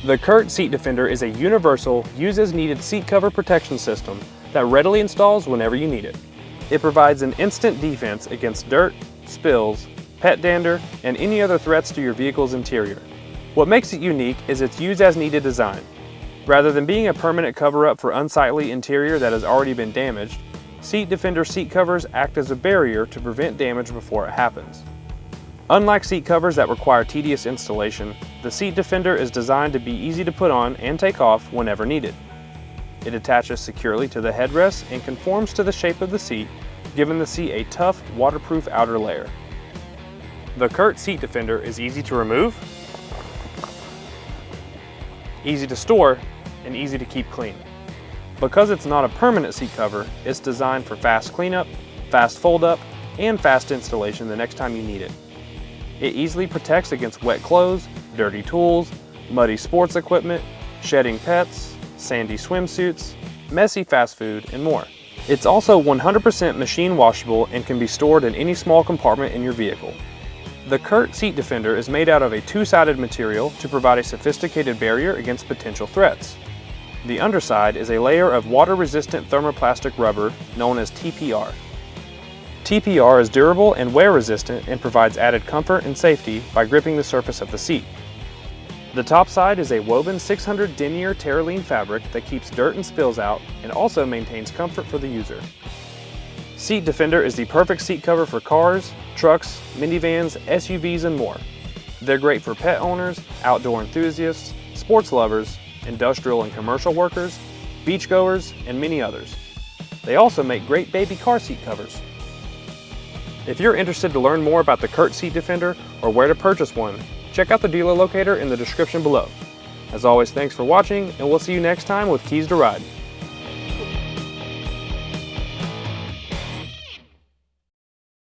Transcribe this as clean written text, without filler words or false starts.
The Curt Seat Defender is a universal, use-as-needed seat cover protection system that readily installs whenever you need it. It provides an instant defense against dirt, spills, pet dander, and any other threats to your vehicle's interior. What makes it unique is its use-as-needed design. Rather than being a permanent cover-up for unsightly interior that has already been damaged, Seat Defender seat covers act as a barrier to prevent damage before it happens. Unlike seat covers that require tedious installation, the Seat Defender is designed to be easy to put on and take off whenever needed. It attaches securely to the headrest and conforms to the shape of the seat, giving the seat a tough, waterproof outer layer. The Curt Seat Defender is easy to remove, easy to store, and easy to keep clean. Because it's not a permanent seat cover, it's designed for fast cleanup, fast fold-up, and fast installation the next time you need it. It easily protects against wet clothes, dirty tools, muddy sports equipment, shedding pets, sandy swimsuits, messy fast food, and more. It's also 100% machine washable and can be stored in any small compartment in your vehicle. The Curt Seat Defender is made out of a two-sided material to provide a sophisticated barrier against potential threats. The underside is a layer of water-resistant thermoplastic rubber known as TPR. TPR is durable and wear-resistant and provides added comfort and safety by gripping the surface of the seat. The top side is a woven 600 denier terylene fabric that keeps dirt and spills out and also maintains comfort for the user. Seat Defender is the perfect seat cover for cars, trucks, minivans, SUVs, and more. They're great for pet owners, outdoor enthusiasts, sports lovers, industrial and commercial workers, beachgoers, and many others. They also make great baby car seat covers. If you're interested to learn more about the Curt Seat Defender or where to purchase one, check out the dealer locator in the description below. As always, thanks for watching, and we'll see you next time with Keys to Ride.